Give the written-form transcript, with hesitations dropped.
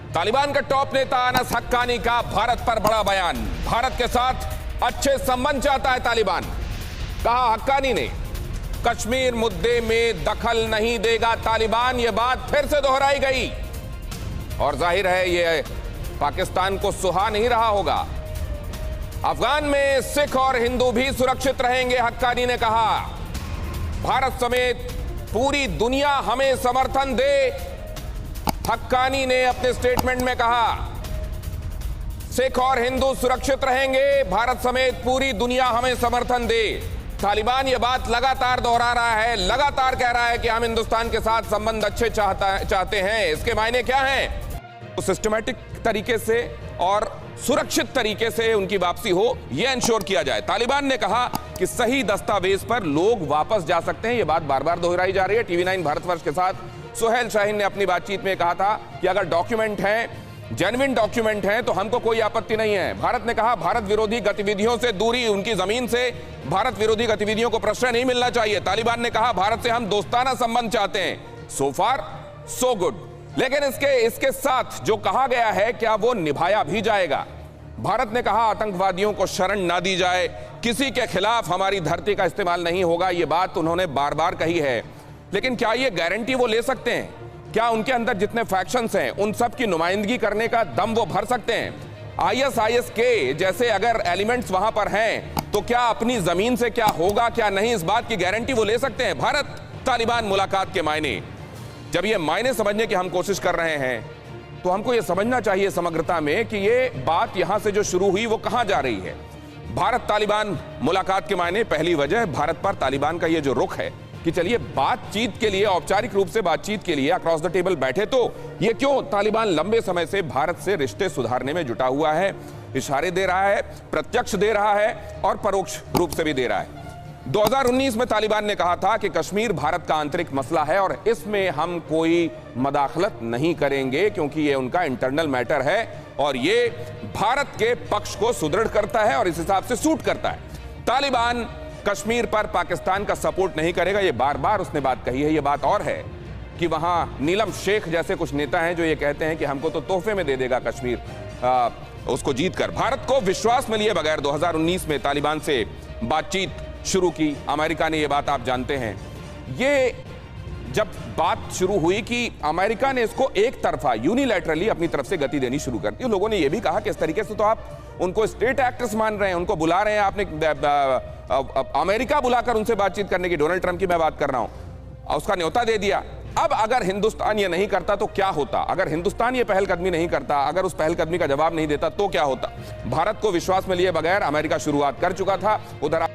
तालिबान का टॉप नेता अनस हक्कानी का भारत पर बड़ा बयान। भारत के साथ अच्छे संबंध चाहता है तालिबान। कहा हक्कानी ने, कश्मीर मुद्दे में दखल नहीं देगा तालिबान। यह बात फिर से दोहराई गई और जाहिर है यह पाकिस्तान को सुहा नहीं रहा होगा। अफगान में सिख और हिंदू भी सुरक्षित रहेंगे, हक्कानी ने कहा। भारत समेत पूरी दुनिया हमें समर्थन दे, हक्कानी ने अपने स्टेटमेंट में कहा। सिख और हिंदू सुरक्षित रहेंगे, भारत समेत पूरी दुनिया हमें समर्थन दे। तालिबान यह बात लगातार दोहरा रहा है, लगातार कह रहा है कि हम हिंदुस्तान के साथ संबंध अच्छे चाहते हैं। इसके मायने क्या हैं? तो सिस्टमैटिक तरीके से और सुरक्षित तरीके से उनकी वापसी हो, यह इंश्योर किया जाए। तालिबान ने कहा कि सही दस्तावेज पर लोग वापस जा सकते हैं। यह बात बार बार दोहराई जा रही है। टीवी 9 भारतवर्ष के साथ सुहेल शाहीन ने अपनी बातचीत में कहा था कि अगर डॉक्यूमेंट हैं, जेन्युइन डॉक्यूमेंट हैं, तो हमको कोई आपत्ति नहीं है। भारत ने कहा भारत विरोधी गतिविधियों से दूरी, उनकी जमीन से भारत विरोधी गतिविधियों को प्रश्रय नहीं मिलना चाहिए। तालिबान ने कहा भारत से हम दोस्ताना संबंध चाहते हैं। सो फार सो गुड। लेकिन इसके साथ जो कहा गया है, क्या वो निभाया भी जाएगा? भारत ने कहा आतंकवादियों को शरण ना दी जाए, किसी के खिलाफ हमारी धरती का इस्तेमाल नहीं होगा। ये बात उन्होंने बार बार कही है। लेकिन क्या ये गारंटी वो ले सकते हैं? क्या उनके अंदर जितने फैक्शंस हैं उन सब की नुमाइंदगी करने का दम वो भर सकते हैं? ISIS के जैसे अगर एलिमेंट्स वहां पर हैं तो क्या अपनी जमीन से क्या होगा क्या नहीं, इस बात की गारंटी वो ले सकते हैं? भारत तालिबान मुलाकात के मायने, जब ये मायने समझने की हम कोशिश कर रहे हैं तो हमको ये समझना चाहिए समग्रता में कि ये बात यहां से जो शुरू हुई वो कहां जा रही है। भारत तालिबान मुलाकात के मायने, पहली वजह भारत पर तालिबान का ये जो रुख है कि चलिए बातचीत के लिए, औपचारिक रूप से बातचीत के लिए अक्रॉस द टेबल बैठे, तो ये क्यों? तालिबान लंबे समय से भारत से रिश्ते सुधारने में जुटा हुआ है, इशारे दे रहा है, प्रत्यक्ष दे रहा है और परोक्ष रूप से भी दे रहा है। 2019 में तालिबान ने कहा था कि कश्मीर भारत का आंतरिक मसला है और इसमें हम कोई मदाखलत नहीं करेंगे क्योंकि ये उनका इंटरनल मैटर है और ये भारत के पक्ष को सुदृढ़ करता है और इस हिसाब से सूट करता है। तालिबान कश्मीर पर पाकिस्तान का सपोर्ट नहीं करेगा, ये बार बार उसने बात कही है। ये बात और है कि वहां नीलम शेख जैसे कुछ नेता हैं जो ये कहते हैं कि हमको तो तोहफे में दे देगा कश्मीर उसको जीतकर। भारत को विश्वास में लिए बगैर 2019 में तालिबान से बातचीत शुरू की अमेरिका ने, ये बात आप जानते हैं। ये जब बात शुरू हुई कि अमेरिका ने इसको एक तरफा यूनिलैटरली अपनी तरफ से गति देनी शुरू कर दी। लोगों ने यह भी कहा कि इस तरीके से तो आप उनको स्टेट एक्टर्स मान रहे हैं, उनको बुला रहे हैं, आपने अमेरिका बुलाकर उनसे बातचीत करने की, डोनाल्ड ट्रंप की मैं बात कर रहा हूं, उसका न्योता दे दिया। अब अगर हिंदुस्तान ये नहीं करता तो क्या होता? अगर हिंदुस्तान ये पहलकदमी नहीं करता, अगर उस पहलकदमी का जवाब नहीं देता तो क्या होता? भारत को विश्वास में लिए बगैर अमेरिका शुरुआत कर चुका था। उधर